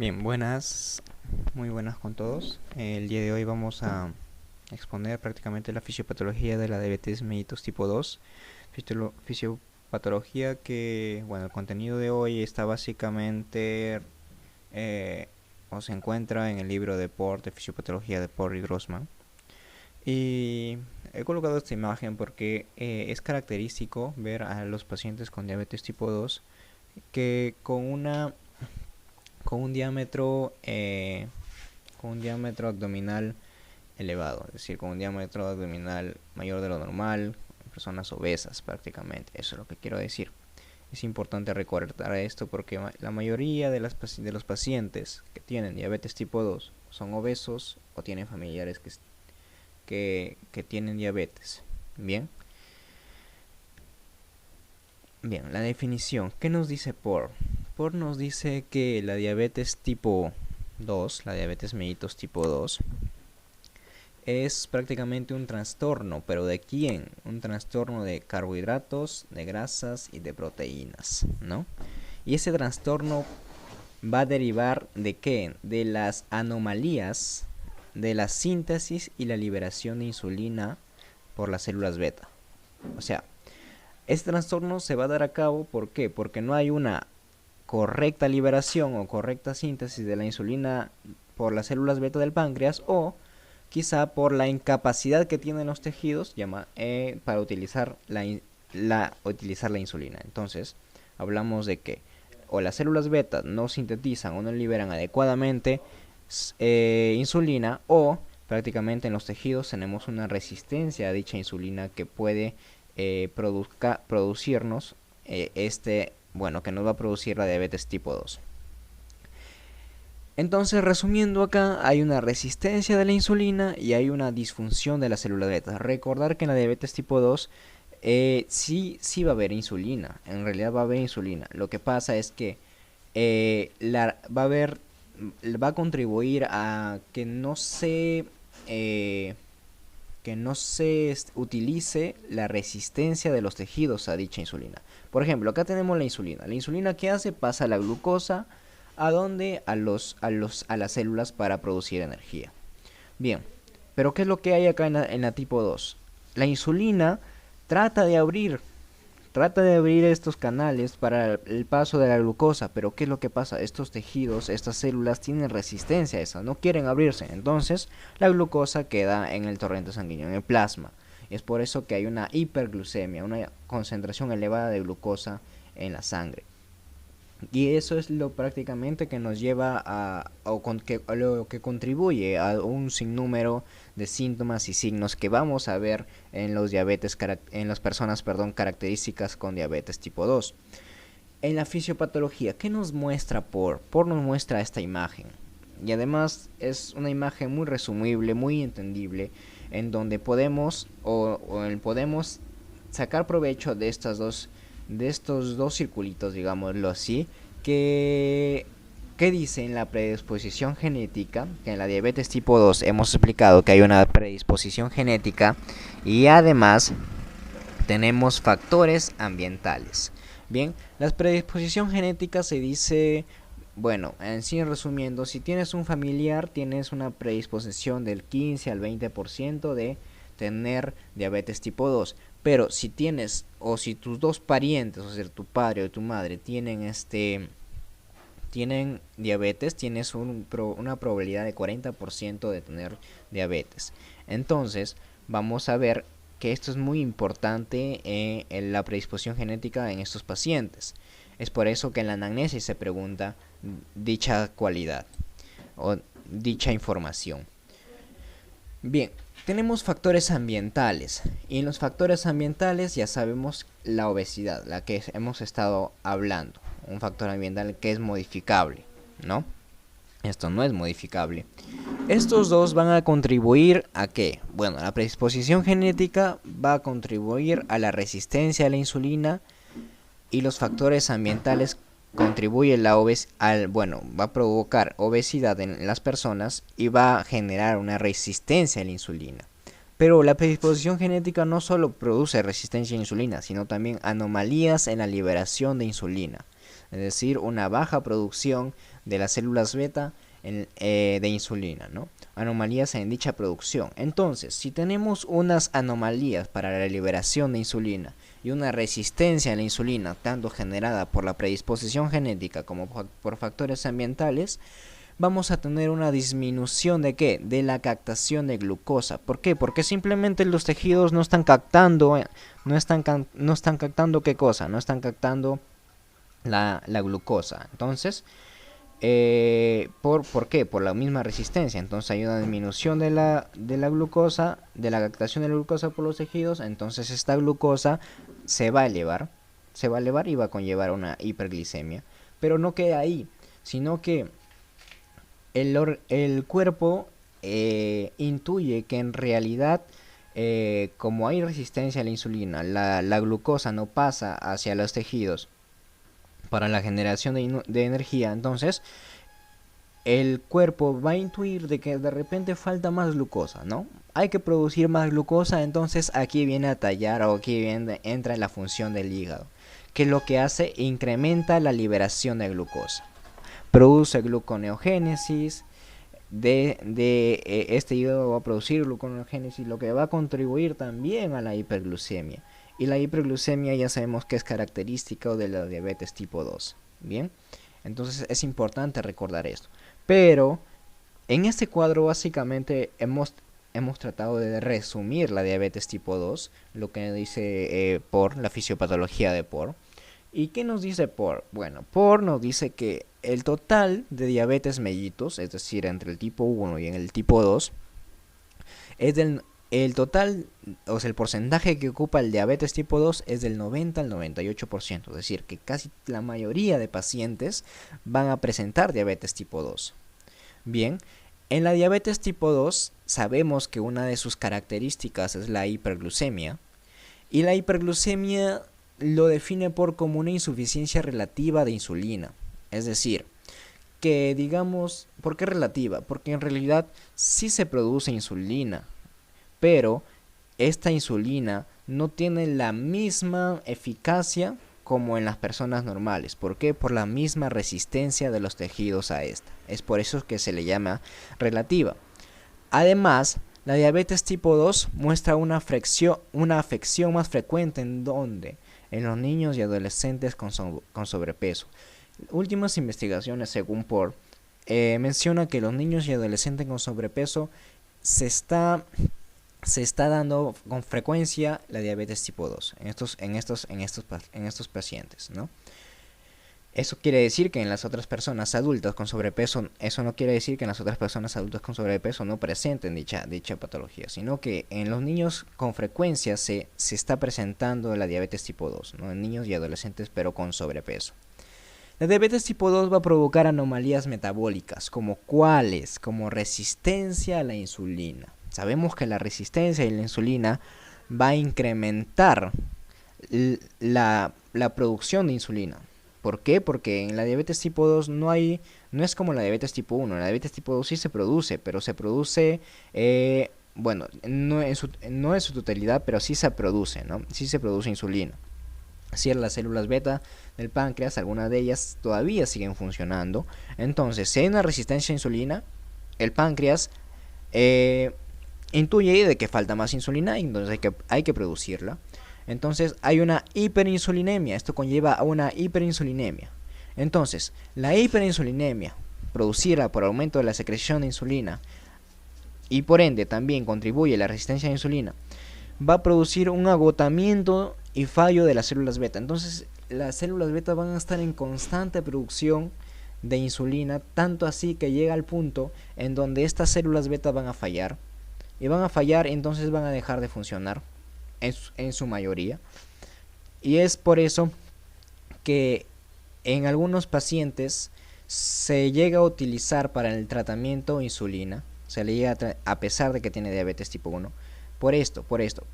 Bien, buenas, muy buenas con todos. El día de hoy vamos a exponer prácticamente la fisiopatología de la diabetes mellitus tipo 2. Fisiopatología que, bueno, el contenido de hoy está básicamente o se encuentra en el libro de Fisiopatología de Por y Grossman. Y he colocado esta imagen porque es característico ver a los pacientes con diabetes tipo 2 que con un diámetro abdominal elevado, es decir, con un diámetro abdominal mayor de lo normal, personas obesas prácticamente. Eso es lo que quiero decir. Es importante recordar esto porque la mayoría de los pacientes que tienen diabetes tipo 2 son obesos o tienen familiares que tienen diabetes. Bien, la definición. ¿Qué nos dice Por? Por nos dice que la diabetes tipo 2, la diabetes mellitus tipo 2, es prácticamente un trastorno, pero ¿de quién? Un trastorno de carbohidratos, de grasas y de proteínas, ¿no? Y ese trastorno va a derivar ¿de qué? De las anomalías de la síntesis y la liberación de insulina por las células beta. O sea, este trastorno se va a dar a cabo, ¿por qué? Porque no hay una correcta liberación o correcta síntesis de la insulina por las células beta del páncreas, o quizá por la incapacidad que tienen los tejidos para utilizar la insulina. Entonces, hablamos de que o las células beta no sintetizan o no liberan adecuadamente insulina, o prácticamente en los tejidos tenemos una resistencia a dicha insulina que puede producirnos que nos va a producir la diabetes tipo 2. Entonces, resumiendo acá, hay una resistencia de la insulina y hay una disfunción de las células beta. Recordar que en la diabetes tipo 2 sí va a haber insulina, en realidad va a haber insulina. Lo que pasa es que va a contribuir a que no se utilice la resistencia de los tejidos a dicha insulina. Por ejemplo, acá tenemos la insulina. La insulina, ¿qué hace? Pasa la glucosa a las células para producir energía. Bien, pero ¿qué es lo que hay acá en la tipo 2? La insulina trata de abrir estos canales para el paso de la glucosa, pero ¿qué es lo que pasa? Estos tejidos, estas células tienen resistencia a esa, no quieren abrirse, entonces la glucosa queda en el torrente sanguíneo, en el plasma. Es por eso que hay una hiperglucemia, una concentración elevada de glucosa en la sangre. Y eso es lo prácticamente que nos lleva lo que contribuye a un sinnúmero de síntomas y signos que vamos a ver en las personas características con diabetes tipo 2. En la fisiopatología, ¿qué nos muestra Por? Por nos muestra esta imagen. Y además es una imagen muy resumible, muy entendible, en donde podemos sacar provecho de estos dos circulitos, digámoslo así, que dice en la predisposición genética, que en la diabetes tipo 2 hemos explicado que hay una predisposición genética y además tenemos factores ambientales. Bien, la predisposición genética se dice, bueno, en sí resumiendo, si tienes un familiar, tienes una predisposición del 15 al 20% de tener diabetes tipo 2. Pero si tienes, o si tus dos parientes, o sea, tu padre o tu madre, tienen diabetes, tienes una probabilidad de 40% de tener diabetes. Entonces, vamos a ver que esto es muy importante en la predisposición genética en estos pacientes. Es por eso que en la anamnesis se pregunta dicha cualidad o dicha información. Bien, tenemos factores ambientales, y en los factores ambientales ya sabemos la obesidad, la que hemos estado hablando, un factor ambiental que es modificable, ¿no? Esto no es modificable. Estos dos van a contribuir a ¿qué? Bueno, la predisposición genética va a contribuir a la resistencia a la insulina, y los factores ambientales contribuyen va a provocar obesidad en las personas y va a generar una resistencia a la insulina. Pero la predisposición genética no solo produce resistencia a la insulina, sino también anomalías en la liberación de insulina, es decir, una baja producción de las células beta de insulina, ¿no? Anomalías en dicha producción. Entonces, si tenemos unas anomalías para la liberación de insulina y una resistencia a la insulina, tanto generada por la predisposición genética como por factores ambientales, vamos a tener una disminución de ¿qué? De la captación de glucosa. ¿Por qué? Porque simplemente los tejidos no están captando, no están captando ¿qué cosa? No están captando la glucosa. Entonces, ¿por qué? Por la misma resistencia. Entonces hay una disminución de la glucosa, de la captación de la glucosa por los tejidos. Entonces esta glucosa se va a elevar y va a conllevar una hiperglicemia. Pero no queda ahí, sino que el cuerpo intuye que en realidad, como hay resistencia a la insulina, la glucosa no pasa hacia los tejidos para la generación de energía. Entonces el cuerpo va a intuir de que de repente falta más glucosa, ¿no? Hay que producir más glucosa. Entonces aquí viene a tallar, o aquí entra la función del hígado, que lo que hace, incrementa la liberación de glucosa, produce gluconeogénesis. Este hígado va a producir gluconeogénesis, lo que va a contribuir también a la hiperglucemia. Y la hiperglucemia ya sabemos que es característica de la diabetes tipo 2. Bien, entonces es importante recordar esto. Pero en este cuadro básicamente hemos tratado de resumir la diabetes tipo 2, lo que dice por la fisiopatología de por. ¿Y qué nos dice por? Bueno, por nos dice que el total de diabetes mellitus, es decir, entre el tipo 1 y en el tipo 2, es el total, o sea, el porcentaje que ocupa el diabetes tipo 2 es del 90 al 98%, es decir, que casi la mayoría de pacientes van a presentar diabetes tipo 2. Bien, en la diabetes tipo 2 sabemos que una de sus características es la hiperglucemia, y la hiperglucemia lo define como una insuficiencia relativa de insulina. Es decir, que digamos, ¿por qué relativa? Porque en realidad sí se produce insulina, pero esta insulina no tiene la misma eficacia como en las personas normales. ¿Por qué? Por la misma resistencia de los tejidos a esta. Es por eso que se le llama relativa. Además, la diabetes tipo 2 muestra una afección más frecuente en los niños y adolescentes con sobrepeso. Últimas investigaciones, según por menciona que los niños y adolescentes con sobrepeso se está dando con frecuencia la diabetes tipo 2 en estos pacientes, ¿no? Eso quiere decir que en las otras personas adultas con sobrepeso, eso no quiere decir que en las otras personas adultas con sobrepeso no presenten dicha patología, sino que en los niños con frecuencia se está presentando la diabetes tipo 2, ¿no? En niños y adolescentes pero con sobrepeso. La diabetes tipo 2 va a provocar anomalías metabólicas, como cuáles, como resistencia a la insulina. Sabemos que la resistencia a la insulina va a incrementar la producción de insulina. ¿Por qué? Porque en la diabetes tipo 2 no es como la diabetes tipo 1. En la diabetes tipo 2 sí se produce, pero se produce, bueno, no en su totalidad, pero sí se produce, ¿no? Sí se produce insulina. Así las células beta del páncreas, algunas de ellas todavía siguen funcionando. Entonces, si hay una resistencia a insulina, el páncreas intuye de que falta más insulina, y entonces hay que producirla. Entonces hay una hiperinsulinemia. Esto conlleva a una hiperinsulinemia. Entonces, la hiperinsulinemia, producida por aumento de la secreción de insulina, y por ende también contribuye a la resistencia a la insulina, va a producir un agotamiento y fallo de las células beta. Entonces las células beta van a estar en constante producción de insulina, tanto así que llega al punto en donde estas células beta van a fallar, y entonces van a dejar de funcionar en su mayoría. Y es por eso que en algunos pacientes se llega a utilizar para el tratamiento insulina, se le llega a pesar de que tiene diabetes tipo 1, por esto.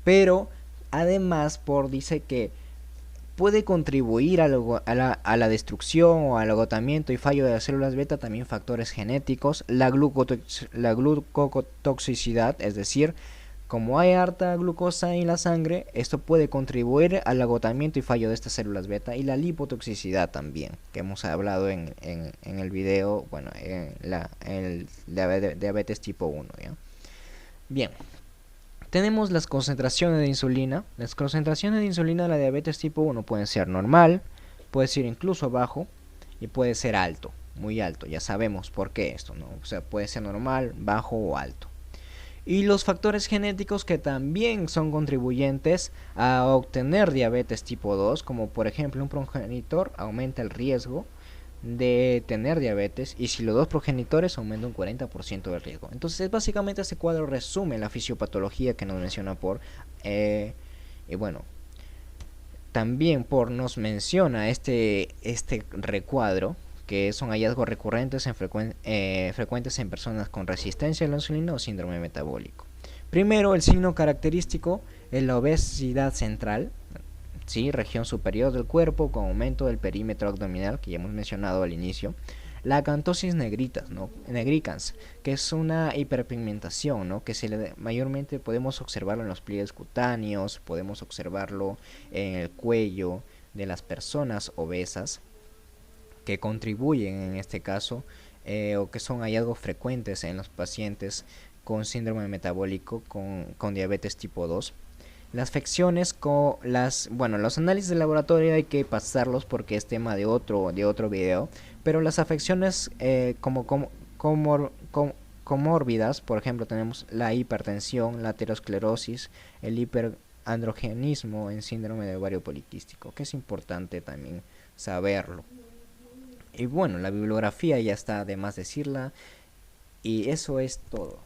Pero además dice que puede contribuir a la destrucción o al agotamiento y fallo de las células beta también factores genéticos, la glucotoxicidad, es decir, Como hay harta glucosa en la sangre, esto puede contribuir al agotamiento y fallo de estas células beta y la lipotoxicidad también, que hemos hablado en el video, bueno, en el diabetes tipo 1, ¿ya? Bien, tenemos las concentraciones de insulina. Las concentraciones de insulina de la diabetes tipo 1 pueden ser normal, puede ser incluso bajo y puede ser alto, muy alto. Ya sabemos por qué esto, ¿no? O sea, puede ser normal, bajo o alto. Y los factores genéticos que también son contribuyentes a obtener diabetes tipo 2, como por ejemplo un progenitor aumenta el riesgo de tener diabetes y si los dos progenitores aumenta un 40% del riesgo. Entonces básicamente este cuadro resume la fisiopatología que nos menciona por y bueno, también por nos menciona este recuadro que son hallazgos recurrentes frecuentes en personas con resistencia a la insulina o síndrome metabólico. Primero, el signo característico es la obesidad central, ¿sí? Región superior del cuerpo con aumento del perímetro abdominal, que ya hemos mencionado al inicio. La acantosis negricans, que es una hiperpigmentación, ¿no? Que mayormente podemos observarlo en los pliegues cutáneos, podemos observarlo en el cuello de las personas obesas, que contribuyen en este caso o que son hallazgos frecuentes en los pacientes con síndrome metabólico con diabetes tipo 2. Las afecciones con los análisis de laboratorio hay que pasarlos porque es tema de otro video, pero las afecciones comórbidas, por ejemplo, tenemos la hipertensión, la aterosclerosis, el hiperandrogenismo en síndrome de ovario poliquístico, que es importante también saberlo. Y bueno, la bibliografía ya está de más decirla. Y eso es todo.